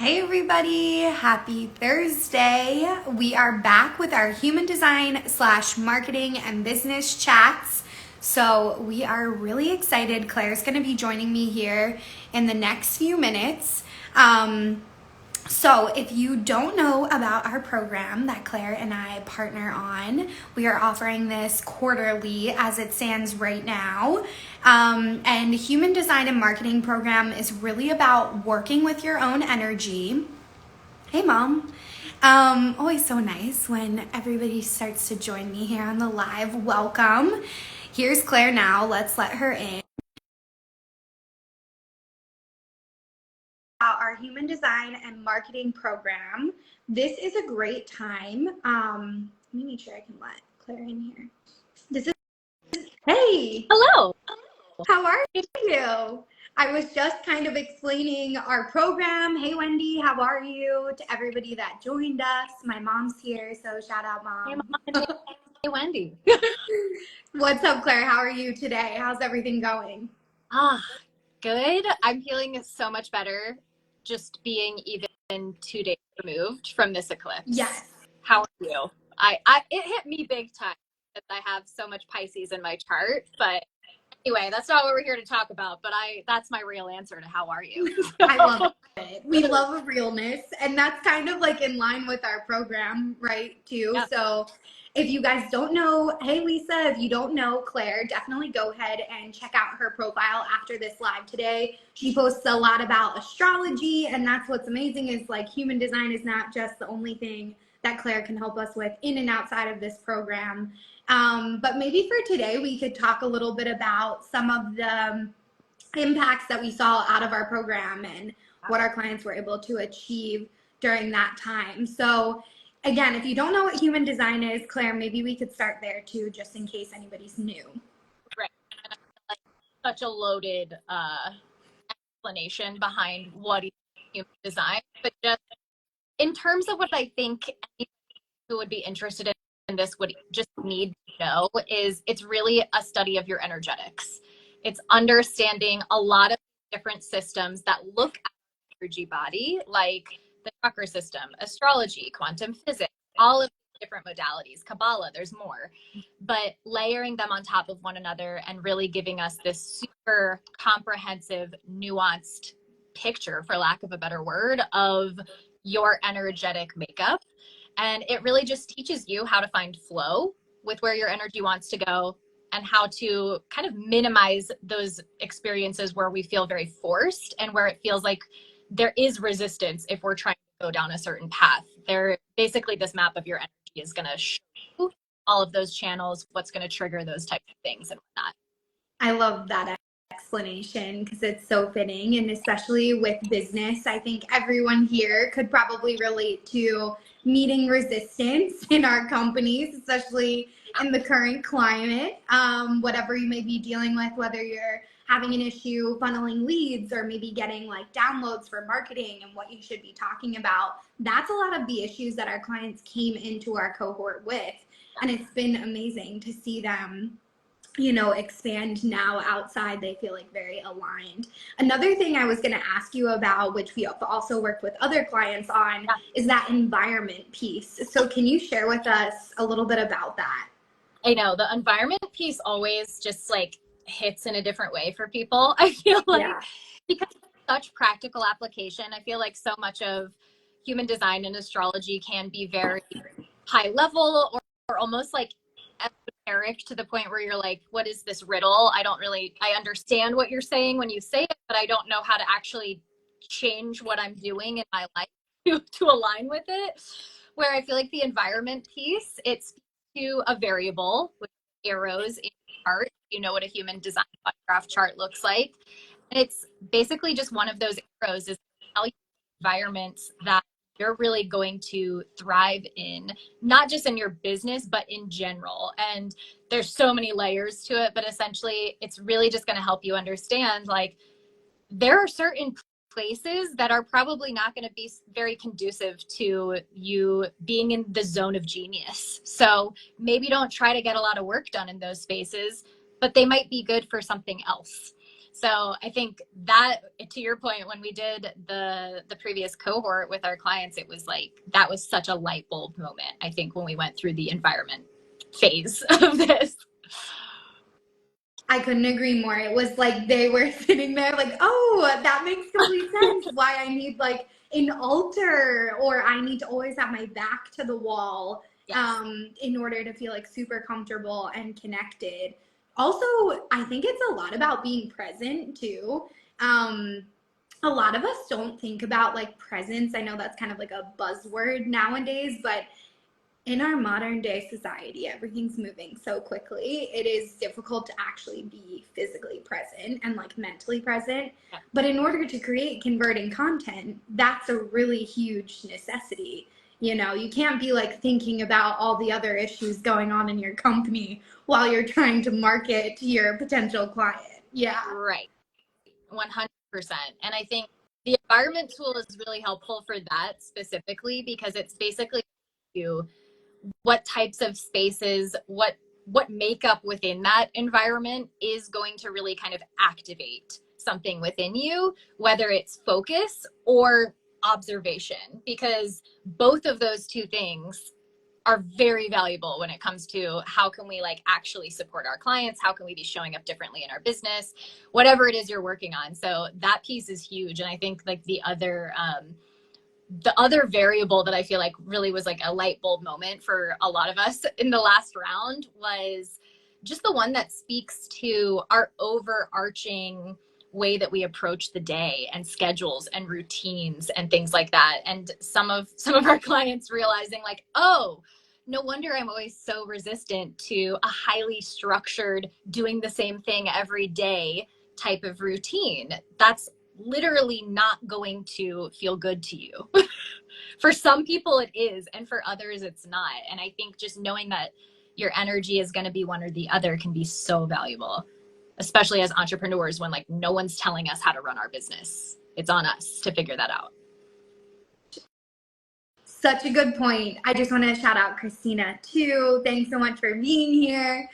Hey everybody, happy Thursday. We are back with our human design / marketing and business chats. So we are really excited. Claire's going to be joining me here in the next few minutes. So if you don't know about our program that Claire and I partner on, we are offering this quarterly as it stands right now. And the Human Design and Marketing program is really about working with your own energy. Hey, Mom. Always so nice when everybody starts to join me here on the live. Welcome. Here's Claire now. Let's let her in. Our human design and marketing program. This is a great time. Let me make sure I can let Claire in here. Hey, Hello. how are you? I was just kind of explaining our program. Hey, Wendy, how are you? To everybody that joined us. My mom's here, so shout out, Hey, Mom. Mom. Hey, Wendy. What's up, Claire? How are you today? How's everything going? Good. I'm feeling so much better just being even 2 days removed from this eclipse. Yes. How are you? It hit me big time because I have so much Pisces in my chart. But anyway, that's not what we're here to talk about. But that's my real answer to how are you. I love it. We love realness, and that's kind of like in line with our program, right, too. Yeah. So if you guys don't know, hey, Lisa, if you don't know Claire, definitely go ahead and check out her profile after this live today. She posts a lot about astrology, and that's what's amazing is like human design is not just the only thing that Claire can help us with in and outside of this program. But maybe for today, we could talk a little bit about some of the impacts that we saw out of our program and what our clients were able to achieve during that time. So again, if you don't know what human design is, Claire, maybe we could start there too, just in case anybody's new. Right. And I feel like such a loaded explanation behind what is human design, but just in terms of what I think who would be interested in this would just need to know is it's really a study of your energetics. It's understanding a lot of different systems that look at the energy body, like the chakra system, astrology, quantum physics, all of the different modalities, Kabbalah, there's more. But layering them on top of one another and really giving us this super comprehensive, nuanced picture, for lack of a better word, of your energetic makeup. And it really just teaches you how to find flow with where your energy wants to go and how to kind of minimize those experiences where we feel very forced and where it feels like there is resistance if we're trying to go down a certain path. Basically, this map of your energy is going to show all of those channels, what's going to trigger those types of things and whatnot. I love that explanation because it's so fitting, and especially with business, I think everyone here could probably relate to meeting resistance in our companies, especially in the current climate. Whatever you may be dealing with, whether you're having an issue funneling leads or maybe getting like downloads for marketing and what you should be talking about, that's a lot of the issues that our clients came into our cohort with. And it's been amazing to see them expand now outside. They feel like very aligned. Another thing I was going to ask you about, which we have also worked with other clients on, is that environment piece. So can you share with us a little bit about that? I know the environment piece always just like hits in a different way for people. I feel like because it's such practical application, I feel like so much of human design and astrology can be very high level or almost like esoteric to the point where you're like, what is this riddle? I understand what you're saying when you say it, but I don't know how to actually change what I'm doing in my life to align with it. Where I feel like the environment piece, it's to a variable with arrows in the chart. You know what a human design graph chart looks like. And it's basically just one of those arrows is environments that you're really going to thrive in, not just in your business, but in general. And there's so many layers to it, but essentially it's really just going to help you understand, like, there are certain places that are probably not going to be very conducive to you being in the zone of genius. So maybe don't try to get a lot of work done in those spaces, but they might be good for something else. So I think that, to your point, when we did the previous cohort with our clients, it was like, that was such a light bulb moment, I think, when we went through the environment phase of this. I couldn't agree more. It was like they were sitting there like, oh, that makes complete sense why I need like an altar, or I need to always have my back to the wall, Yes. in order to feel like super comfortable and connected. Also, I think it's a lot about being present too. A lot of us don't think about like presence. I know that's kind of like a buzzword nowadays, but in our modern day society, everything's moving so quickly. It is difficult to actually be physically present and like mentally present. Yeah. But in order to create converting content, that's a really huge necessity. You know, you can't be like thinking about all the other issues going on in your company while you're trying to market to your potential client. Yeah. Right. 100%. And I think the environment tool is really helpful for that specifically, because it's basically you what types of spaces, what makeup within that environment is going to really kind of activate something within you, whether it's focus or observation, because both of those two things are very valuable when it comes to how can we like actually support our clients, how can we be showing up differently in our business, whatever it is you're working on. So that piece is huge. And I think like the other variable that I feel like really was like a light bulb moment for a lot of us in the last round was just the one that speaks to our overarching way that we approach the day and schedules and routines and things like that. And some of our clients realizing like, oh, no wonder I'm always so resistant to a highly structured, doing the same thing every day type of routine. That's literally not going to feel good to you. For some people it is, and for others it's not. And I think just knowing that your energy is going to be one or the other can be so valuable, especially as entrepreneurs, when like no one's telling us how to run our business. It's on us to figure that out. Such a good point. I just want to shout out Christina too. Thanks so much for being here.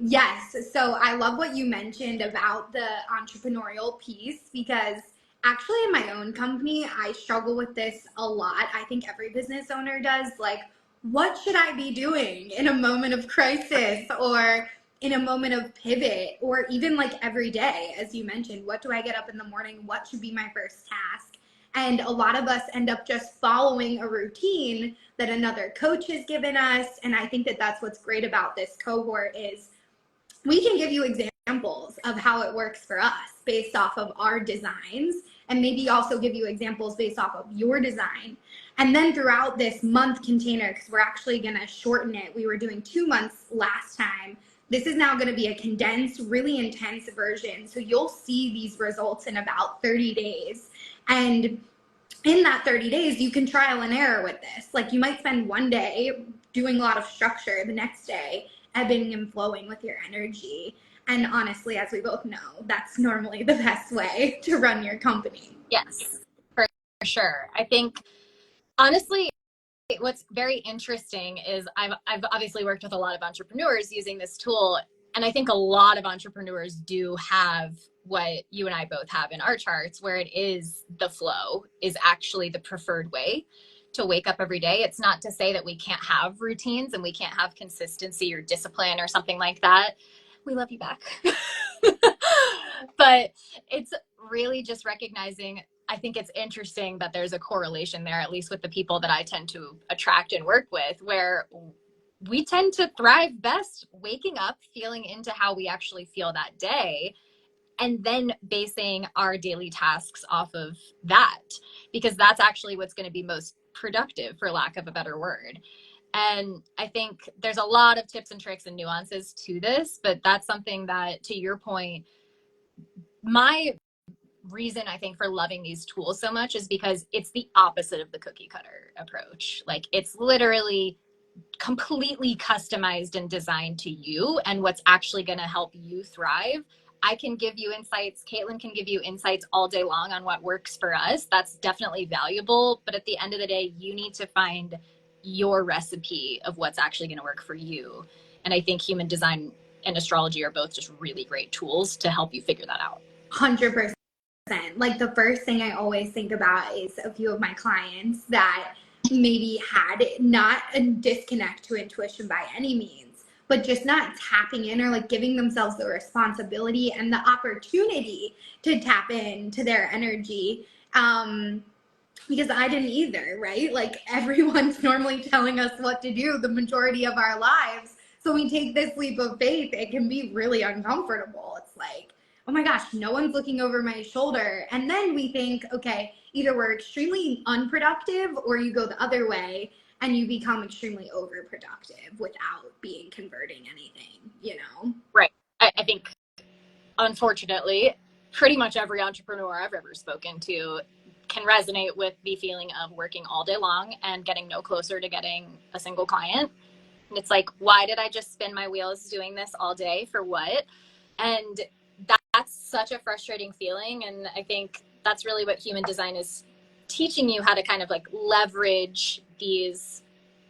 Yes, so I love what you mentioned about the entrepreneurial piece, because actually in my own company, I struggle with this a lot. I think every business owner does. Like, what should I be doing in a moment of crisis, or in a moment of pivot, or even like every day, as you mentioned? What do I get up in the morning? What should be my first task? And a lot of us end up just following a routine that another coach has given us. And I think that that's what's great about this cohort is we can give you examples of how it works for us based off of our designs, and maybe also give you examples based off of your design. And then throughout this month container, because we're actually going to shorten it, we were doing 2 months last time. This is now going to be a condensed, really intense version. So you'll see these results in about 30 days. And in that 30 days, you can trial and error with this. Like, you might spend one day doing a lot of structure, the next day ebbing and flowing with your energy. And honestly, as we both know, that's normally the best way to run your company. Yes, for sure. I think honestly, what's very interesting is I've obviously worked with a lot of entrepreneurs using this tool, and I think a lot of entrepreneurs do have what you and I both have in our charts, where it is the flow is actually the preferred way to wake up every day. It's not to say that we can't have routines and we can't have consistency or discipline or something like that. We love you back. But it's really just recognizing, I think it's interesting that there's a correlation there, at least with the people that I tend to attract and work with, where we tend to thrive best waking up, feeling into how we actually feel that day, and then basing our daily tasks off of that, because that's actually what's going to be most productive, for lack of a better word. And I think there's a lot of tips and tricks and nuances to this, but that's something that, to your point, my reason I think for loving these tools so much is because it's the opposite of the cookie cutter approach. Like, it's literally completely customized and designed to you and what's actually going to help you thrive. I can give you insights. Caitlin can give you insights all day long on what works for us. That's definitely valuable. But at the end of the day, you need to find your recipe of what's actually going to work for you. And I think human design and astrology are both just really great tools to help you figure that out. 100%. Like the first thing I always think about is a few of my clients that maybe had not a disconnect to intuition by any means, but just not tapping in or like giving themselves the responsibility and the opportunity to tap into their energy. Because I didn't either, right? Like everyone's normally telling us what to do the majority of our lives. So we take this leap of faith, it can be really uncomfortable. It's like, oh my gosh, no one's looking over my shoulder. And then we think, okay, either we're extremely unproductive or you go the other way and you become extremely overproductive without being converting anything, you know? Right. I think, unfortunately, pretty much every entrepreneur I've ever spoken to can resonate with the feeling of working all day long and getting no closer to getting a single client. And it's like, why did I just spin my wheels doing this all day for what? And that's such a frustrating feeling. And I think that's really what human design is teaching you, how to kind of like leverage these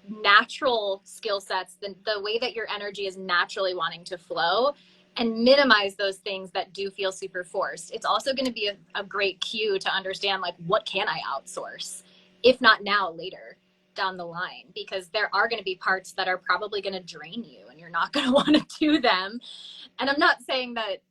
natural skill sets, the way that your energy is naturally wanting to flow, and minimize those things that do feel super forced. It's also going to be a great cue to understand, like, what can I outsource? If not now, later down the line, because there are going to be parts that are probably going to drain you and you're not going to want to do them. And I'm not saying that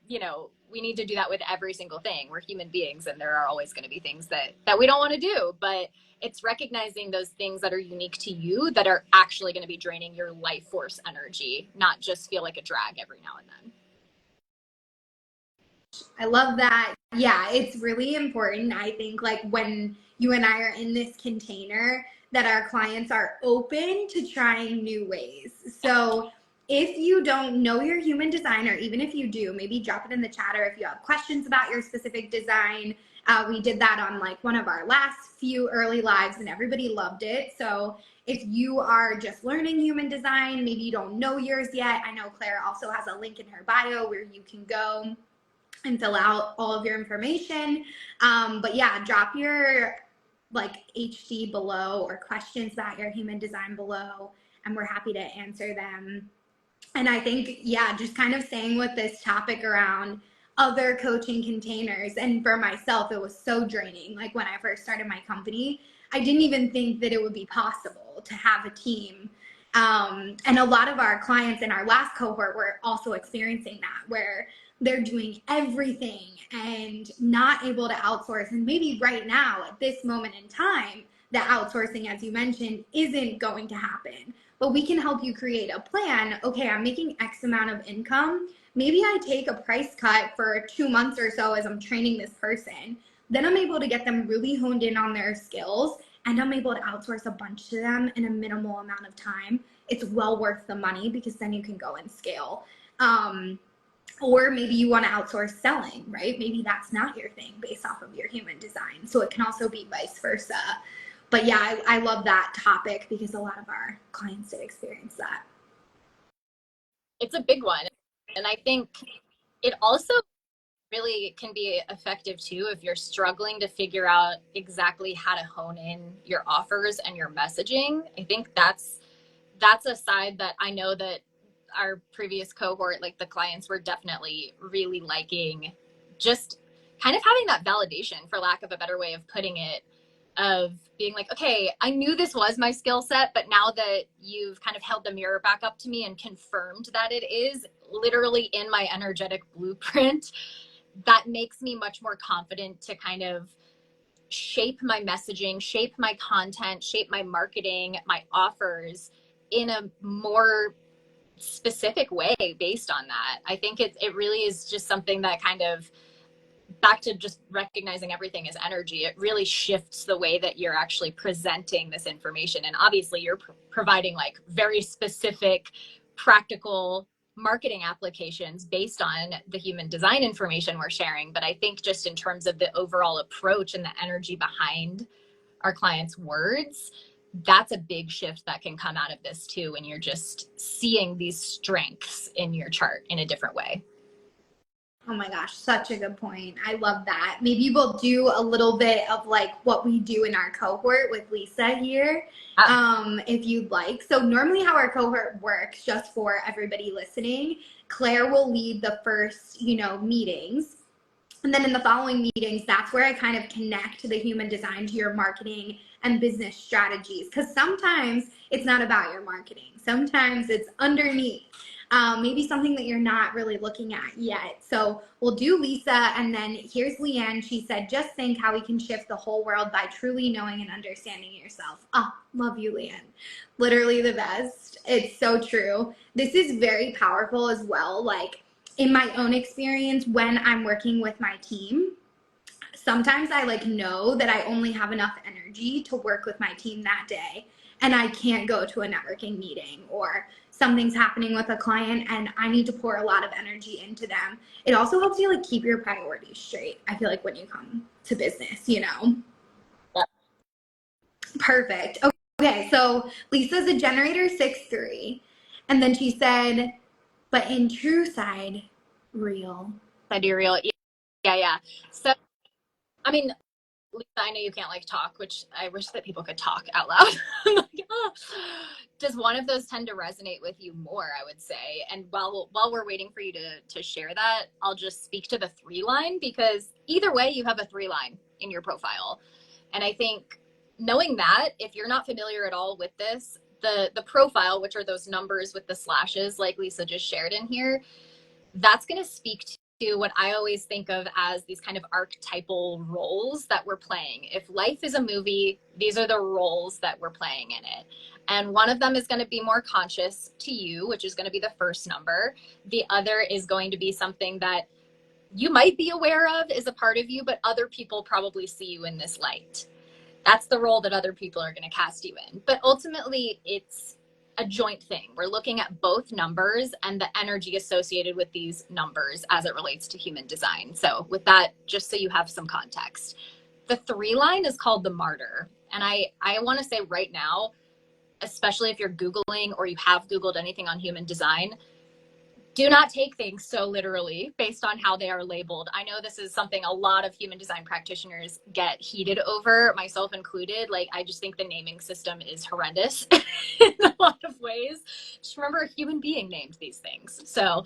you know, we need to do that with every single thing. We're human beings and there are always going to be things that we don't want to do, but it's recognizing those things that are unique to you that are actually going to be draining your life force energy, not just feel like a drag every now and then. I love that. Yeah, it's really important. I think like when you and I are in this container, that our clients are open to trying new ways. So if you don't know your human design, or even if you do, maybe drop it in the chat, or if you have questions about your specific design. We did that on like one of our last few early lives and everybody loved it. So if you are just learning human design, maybe you don't know yours yet, I know Claire also has a link in her bio where you can go and fill out all of your information. But yeah, drop your like HD below or questions about your human design below, and we're happy to answer them. And I think, yeah, just kind of staying with this topic around other coaching containers. And for myself, it was so draining. Like when I first started my company, I didn't even think that it would be possible to have a team. And a lot of our clients in our last cohort were also experiencing that, where they're doing everything and not able to outsource. And maybe right now, at this moment in time, the outsourcing, as you mentioned, isn't going to happen. But we can help you create a plan. Okay, I'm making X amount of income. Maybe I take a price cut for 2 months or so as I'm training this person. Then I'm able to get them really honed in on their skills, and I'm able to outsource a bunch to them in a minimal amount of time. It's well worth the money because then you can go and scale. Or maybe you want to outsource selling, right? Maybe that's not your thing based off of your human design. So it can also be vice versa. But yeah, I love that topic because a lot of our clients did experience that. It's a big one. And I think it also really can be effective too if you're struggling to figure out exactly how to hone in your offers and your messaging. I think that's a side that I know that our previous cohort, like the clients were definitely really liking, just kind of having that validation, for lack of a better way of putting it, of being like, okay, I knew this was my skill set, but now that you've kind of held the mirror back up to me and confirmed that it is literally in my energetic blueprint, that makes me much more confident to kind of shape my messaging, shape my content, shape my marketing, my offers in a more specific way based on that. I think it really is just something that kind of, back to just recognizing everything as energy, it really shifts the way that you're actually presenting this information. And obviously you're providing like very specific, practical marketing applications based on the human design information we're sharing. But I think just in terms of the overall approach and the energy behind our clients' words, that's a big shift that can come out of this too, when you're just seeing these strengths in your chart in a different way. Oh my gosh, such a good point. I love that. Maybe we'll do a little bit of like what we do in our cohort with Lisa here, if you'd like. So normally how our cohort works, just for everybody listening, Claire will lead the first, meetings. And then in the following meetings, that's where I kind of connect the human design to your marketing and business strategies. Because sometimes it's not about your marketing. Sometimes it's underneath. Maybe something that you're not really looking at yet. So we'll do Lisa, and then here's Leanne. She said, just think how we can shift the whole world by truly knowing and understanding yourself. Oh, love you, Leanne. Literally the best. It's so true. This is very powerful as well. Like, in my own experience, when I'm working with my team, sometimes I know that I only have enough energy to work with my team that day, and I can't go to a networking meeting, or something's happening with a client and I need to pour a lot of energy into them. It also helps you keep your priorities straight, I feel like, when you come to business. Yep. Perfect. Okay, so Lisa's a generator 6-3, and then she said, but in true side real. Yeah. So, I mean, Lisa, I know you can't talk, which I wish that people could talk out loud. I'm like, oh. Does one of those tend to resonate with you more, I would say? And while we're waiting for you to share that, I'll just speak to the 3-line, because either way, you have a 3-line in your profile. And I think knowing that, if you're not familiar at all with this, the profile, which are those numbers with the slashes, like Lisa just shared in here, that's going to speak to what I always think of as these kind of archetypal roles that we're playing. If life is a movie, these are the roles that we're playing in it. And one of them is going to be more conscious to you, which is going to be the first number. The other is going to be something that you might be aware of is a part of you, but other people probably see you in this light. That's the role that other people are going to cast you in. But ultimately, it's a joint thing. We're looking at both numbers and the energy associated with these numbers as it relates to human design. So with that, just so you have some context, the 3-line is called the martyr. And I want to say right now, especially if you're Googling or you have Googled anything on human design, do not take things so literally based on how they are labeled. I know this is something a lot of human design practitioners get heated over, myself included. I just think the naming system is horrendous in a lot of ways. Just remember, a human being named these things. So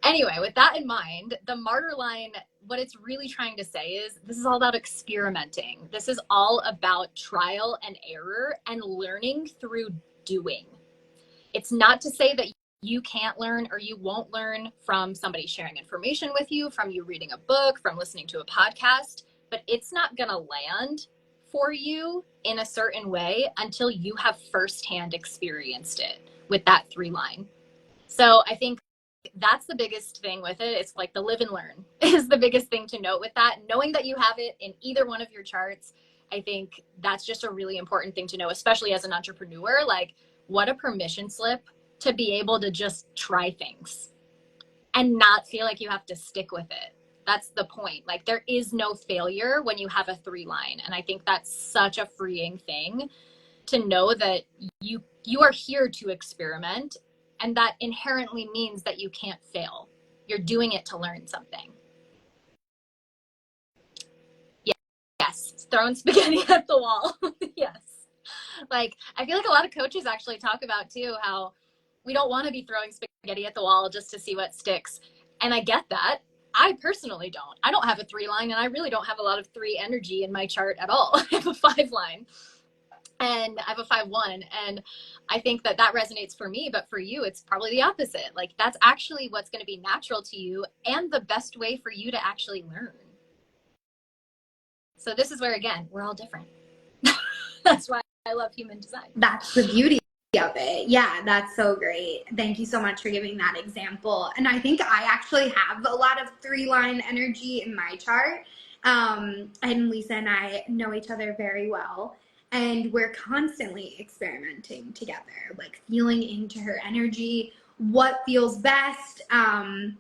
anyway, with that in mind, the martyr line, what it's really trying to say is this is all about experimenting. This is all about trial and error and learning through doing. It's not to say that you can't learn or you won't learn from somebody sharing information with you, from you reading a book, from listening to a podcast, but it's not going to land for you in a certain way until you have firsthand experienced it with that 3-line. So I think that's the biggest thing with it. It's the live and learn is the biggest thing to note with that. Knowing that you have it in either one of your charts, I think that's just a really important thing to know, especially as an entrepreneur. What a permission slip to be able to just try things and not feel like you have to stick with it. That's the point. There is no failure when you have a 3-line. And I think that's such a freeing thing to know that you are here to experiment. And that inherently means that you can't fail. You're doing it to learn something. Yes. Throwing spaghetti at the wall. Yes. I feel like a lot of coaches actually talk about too, how we don't want to be throwing spaghetti at the wall just to see what sticks. And I get that. I personally don't. I don't have a 3-line, and I really don't have a lot of 3 energy in my chart at all. I have a 5-line and I have a 5-1. And I think that resonates for me, but for you, it's probably the opposite. That's actually what's going to be natural to you and the best way for you to actually learn. So this is where, again, we're all different. That's why I love human design. That's the beauty of it. Yeah, that's so great. Thank you so much for giving that example. And I think I actually have a lot of 3-line energy in my chart. And Lisa and I know each other very well. And we're constantly experimenting together, feeling into her energy, what feels best. And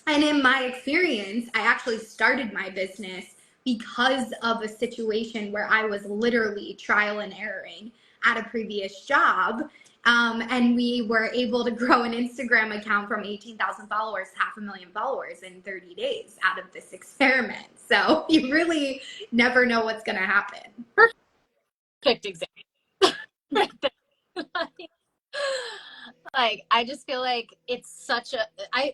in my experience, I actually started my business because of a situation where I was literally trial and erroring at a previous job. And we were able to grow an Instagram account from 18,000 followers to 500,000 followers in 30 days out of this experiment. So you really never know what's going to happen. Perfect example. Like, I just feel like it's such a,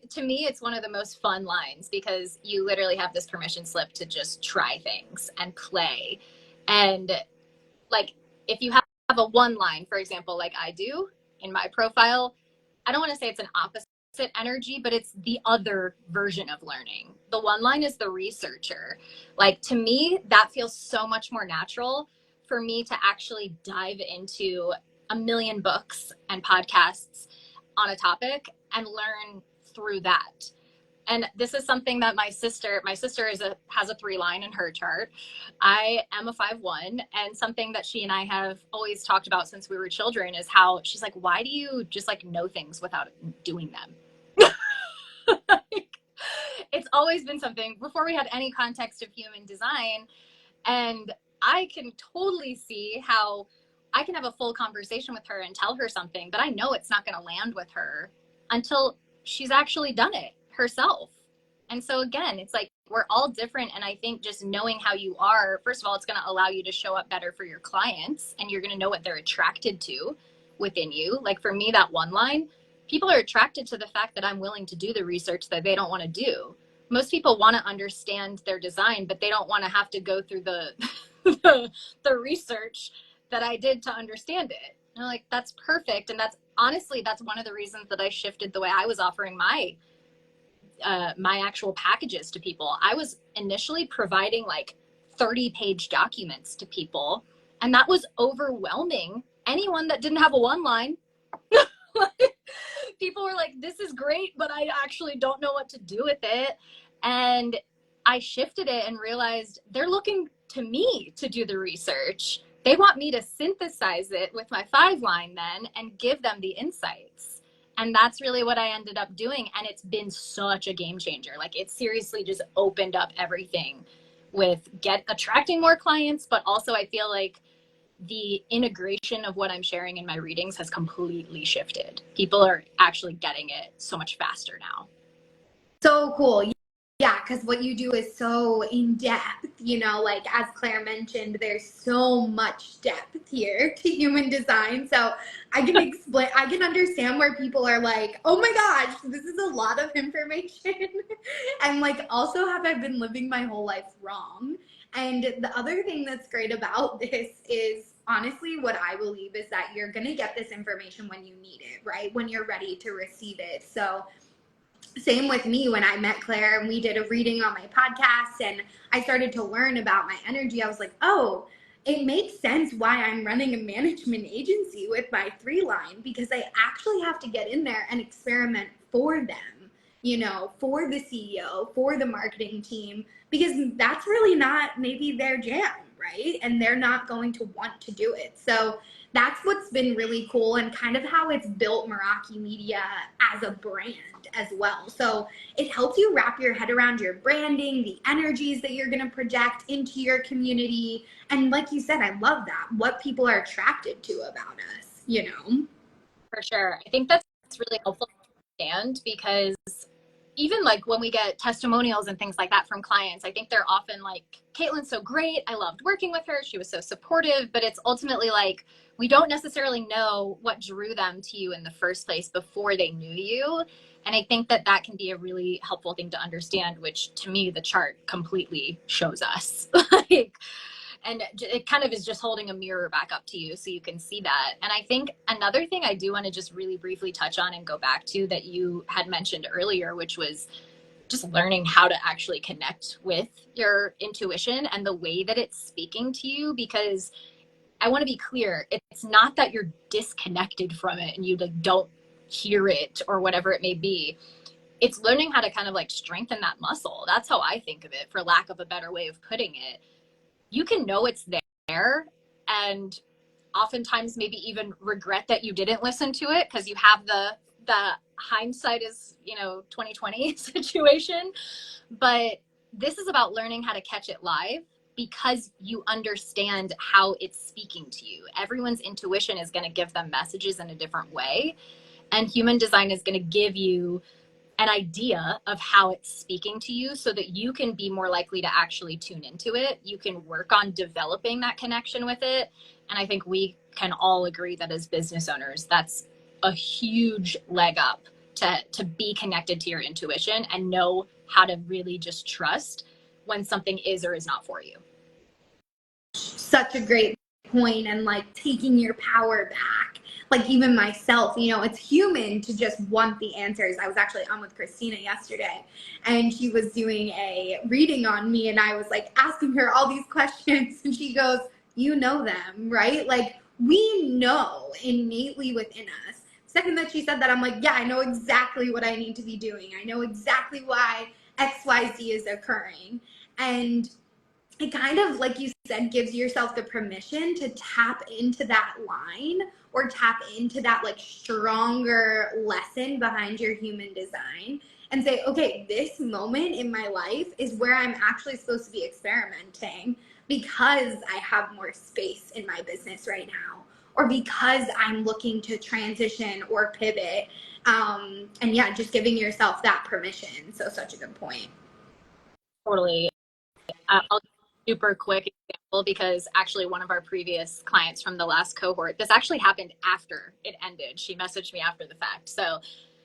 to me, it's one of the most fun lines because you literally have this permission slip to just try things and play. And like, if you have a one line, for example, like I do in my profile, I don't want to say it's an opposite energy, but it's the other version of learning. The one line is the researcher. Like, to me, that feels so much more natural for me to actually dive into a million books and podcasts on a topic and learn through that. And this is something that my sister has a 3 line in her chart. I am a 5-1, and something that she and I have always talked about since we were children is how she's like, why do you just like know things without doing them? Like, it's always been something before we had any context of human design. And I can totally see how I can have a full conversation with her and tell her something, but I know it's not going to land with her until she's actually done it herself. And so again, it's like we're all different. And I think just knowing how you are, first of all, it's going to allow you to show up better for your clients, and you're going to know what they're attracted to within you. Like for me, that one line, people are attracted to the fact that I'm willing to do the research that they don't want to do. Most people want to understand their design, but they don't want to have to go through the the research that I did to understand it. And I'm like, that's perfect. And that's honestly, that's one of the reasons that I shifted the way I was offering my my actual packages to people. I was initially providing like 30-page documents to people, and that was overwhelming anyone that didn't have a one line. People were like, this is great, but I actually don't know what to do with it. And I shifted it and realized they're looking to me to do the research. They want me to synthesize it with my 5-line then and give them the insights. And that's really what I ended up doing. And it's been such a game changer. Like, it seriously just opened up everything with attracting more clients, but also I feel like the integration of what I'm sharing in my readings has completely shifted. People are actually getting it so much faster now. So cool. Yeah, because what you do is so in depth, you know, like as Claire mentioned, there's so much depth here to human design. So I can understand where people are like, oh my gosh, this is a lot of information. And like, also, have I been living my whole life wrong? And the other thing that's great about this is honestly what I believe is that you're going to get this information when you need it, right? When you're ready to receive it. So same with me. When I met Claire and we did a reading on my podcast and I started to learn about my energy, I was like, oh, it makes sense why I'm running a management agency with my 3-line, because I actually have to get in there and experiment for them, you know, for the CEO, for the marketing team, because that's really not maybe their jam, right? And they're not going to want to do it. So that's what's been really cool, and kind of how it's built Meraki Media as a brand as well. So it helps you wrap your head around your branding, the energies that you're going to project into your community. And like you said, I love that, what people are attracted to about us, you know? For sure. I think that's really helpful to understand, because even like when we get testimonials and things like that from clients, I think they're often like, Caitlin's so great. I loved working with her. She was so supportive. But it's ultimately like, we don't necessarily know what drew them to you in the first place before they knew you. And I think that that can be a really helpful thing to understand, which to me, the chart completely shows us. Like, and it kind of is just holding a mirror back up to you so you can see that. And I think another thing I do want to just really briefly touch on and go back to that you had mentioned earlier, which was just learning how to actually connect with your intuition and the way that it's speaking to you. Because I want to be clear, it's not that you're disconnected from it and you like don't hear it or whatever it may be. It's learning how to kind of like strengthen that muscle. That's how I think of it, for lack of a better way of putting it. You can know it's there and oftentimes maybe even regret that you didn't listen to it, because you have the hindsight is, 2020 situation. But this is about learning how to catch it live, because you understand how it's speaking to you. Everyone's intuition is going to give them messages in a different way, and human design is going to give you an idea of how it's speaking to you so that you can be more likely to actually tune into it. You can work on developing that connection with it. And I think we can all agree that as business owners, that's a huge leg up to be connected to your intuition and know how to really just trust when something is or is not for you. Such a great point, and like taking your power back. Like even myself, you know, it's human to just want the answers. I was actually on with Christina yesterday, and she was doing a reading on me, and I was like asking her all these questions, and she goes, you know them, right? Like we know innately within us. Second that she said that, I'm like, yeah, I know exactly what I need to be doing. I know exactly why XYZ is occurring. And it kind of, like you said, gives yourself the permission to tap into that line or tap into that like stronger lesson behind your human design and say, okay, this moment in my life is where I'm actually supposed to be experimenting because I have more space in my business right now, or because I'm looking to transition or pivot. And yeah, just giving yourself that permission. So such a good point. Totally. I'll super quick example because actually one of our previous clients from the last cohort, this actually happened after it ended. She messaged me after the fact. So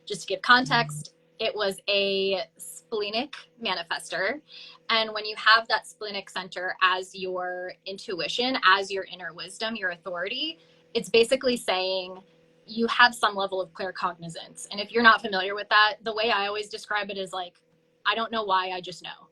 just to give context, it was a splenic manifester. And when you have that splenic center as your intuition, as your inner wisdom, your authority, it's basically saying you have some level of claircognizance. And if you're not familiar with that, the way I always describe it is like, I don't know why, I just know.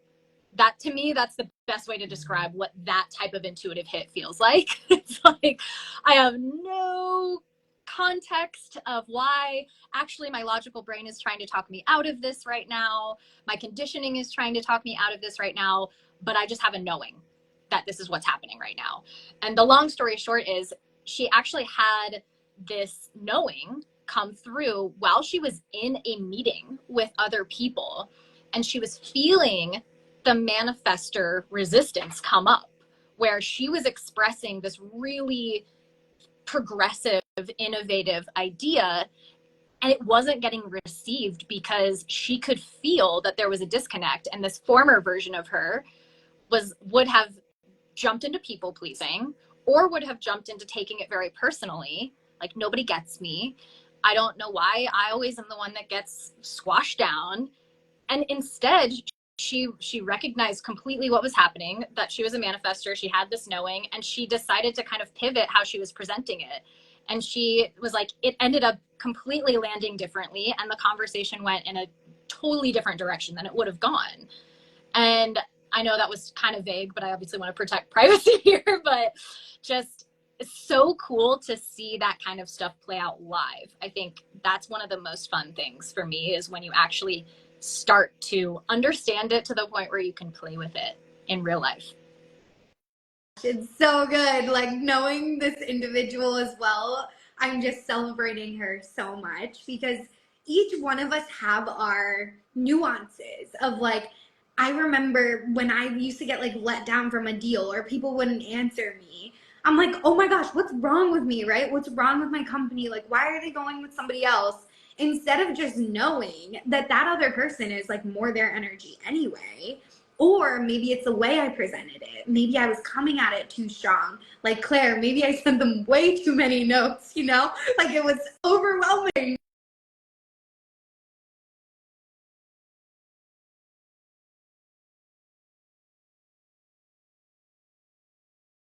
That to me, that's the best way to describe what that type of intuitive hit feels like. It's like I have no context of why actually my logical brain is trying to talk me out of this right now. My conditioning is trying to talk me out of this right now, but I just have a knowing that this is what's happening right now. And the long story short is she actually had this knowing come through while she was in a meeting with other people, and she was feeling the manifester resistance come up, where she was expressing this really progressive, innovative idea, and it wasn't getting received because she could feel that there was a disconnect. And this former version of her would have jumped into people pleasing, or would have jumped into taking it very personally, like nobody gets me, I don't know why I always am the one that gets squashed down. And instead she recognized completely what was happening, that she was a manifester, she had this knowing, and she decided to kind of pivot how she was presenting it. And she was like, it ended up completely landing differently, and the conversation went in a totally different direction than it would have gone. And I know that was kind of vague, but I obviously want to protect privacy here, but just it's so cool to see that kind of stuff play out live. I think that's one of the most fun things for me, is when you actually start to understand it to the point where you can play with it in real life. It's so good. Like knowing this individual as well, I'm just celebrating her so much because each one of us have our nuances of like, I remember when I used to get like let down from a deal or people wouldn't answer me. I'm like, oh my gosh, what's wrong with me, right? What's wrong with my company? Like, why are they going with somebody else? Instead of just knowing that that other person is like more their energy anyway. Or maybe it's the way I presented it. Maybe I was coming at it too strong. Like Claire, maybe I sent them way too many notes, you know? Like it was overwhelming.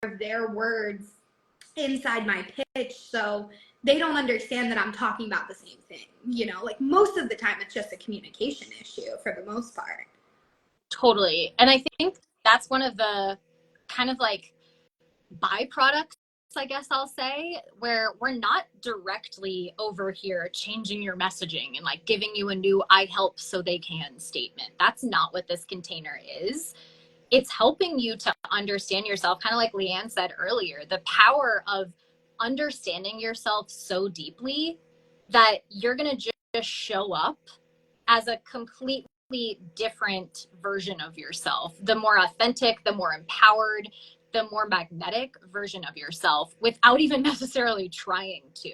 Of their words inside my pitch, so they don't understand that I'm talking about the same thing. You know, like most of the time it's just a communication issue for the most part. Totally. And I think that's one of the kind of like byproducts, I guess I'll say, where we're not directly over here changing your messaging and like giving you a new I help so they can statement. That's not what this container is. It's helping you to understand yourself, kind of like Leanne said earlier, the power of understanding yourself so deeply that you're going to just show up as a completely different version of yourself, the more authentic, the more empowered, the more magnetic version of yourself, without even necessarily trying to.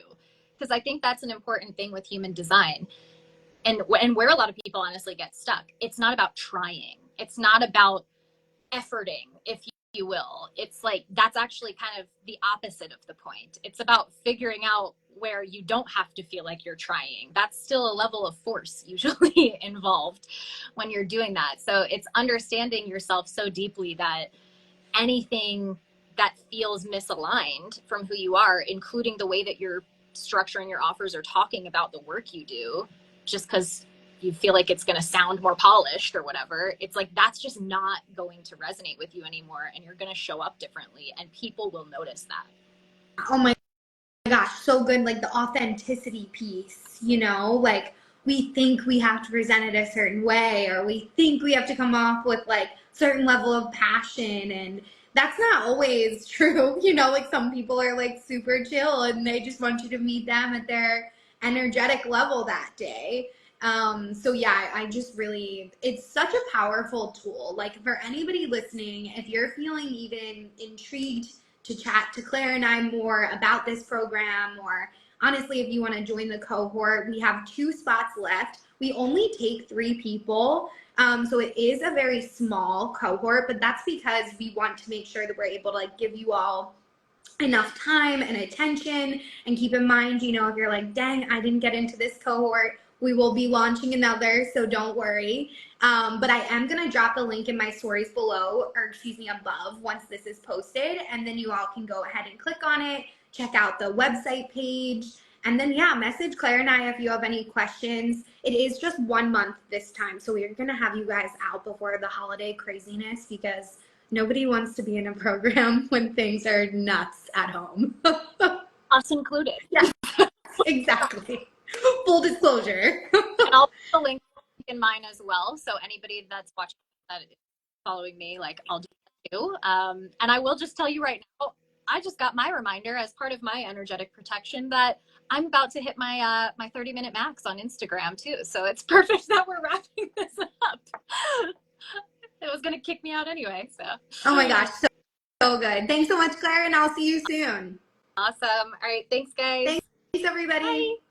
Because I think that's an important thing with human design. And where a lot of people honestly get stuck, it's not about trying. It's not about efforting. If you will. It's like that's actually kind of the opposite of the point. It's about figuring out where you don't have to feel like you're trying. That's still a level of force usually involved when you're doing that. So it's understanding yourself so deeply that anything that feels misaligned from who you are, including the way that you're structuring your offers or talking about the work you do, just because you feel like it's going to sound more polished or whatever, it's like that's just not going to resonate with you anymore, and you're going to show up differently, and people will notice that. Oh my gosh, so good. Like the authenticity piece, you know, like we think we have to present it a certain way, or we think we have to come off with like certain level of passion, and that's not always true. You know, like some people are like super chill and they just want you to meet them at their energetic level that day. So yeah, I just really, it's such a powerful tool. Like for anybody listening, if you're feeling even intrigued to chat to Claire and I more about this program, or honestly, if you want to join the cohort, we have 2 spots left. We only take 3 people. So it is a very small cohort, but that's because we want to make sure that we're able to like give you all enough time and attention. And keep in mind, you know, if you're like, dang, I didn't get into this cohort, we will be launching another, so don't worry. But I am going to drop the link in my stories below, or excuse me, above, once this is posted. And then you all can go ahead and click on it, check out the website page. And then, yeah, message Claire and I if you have any questions. It is just 1 month this time, so we're going to have you guys out before the holiday craziness, because nobody wants to be in a program when things are nuts at home. Us included. Yeah, exactly. Full disclosure. And I'll put the link in mine as well. So anybody that's watching that is following me, like I'll do that too. And I will just tell you right now, I just got my reminder as part of my energetic protection that I'm about to hit my my 30-minute max on Instagram too. So it's perfect that we're wrapping this up. It was gonna kick me out anyway. So Oh my gosh, so good. Thanks so much, Claire, and I'll see you soon. awesome. All right, thanks guys. Thanks everybody. Bye.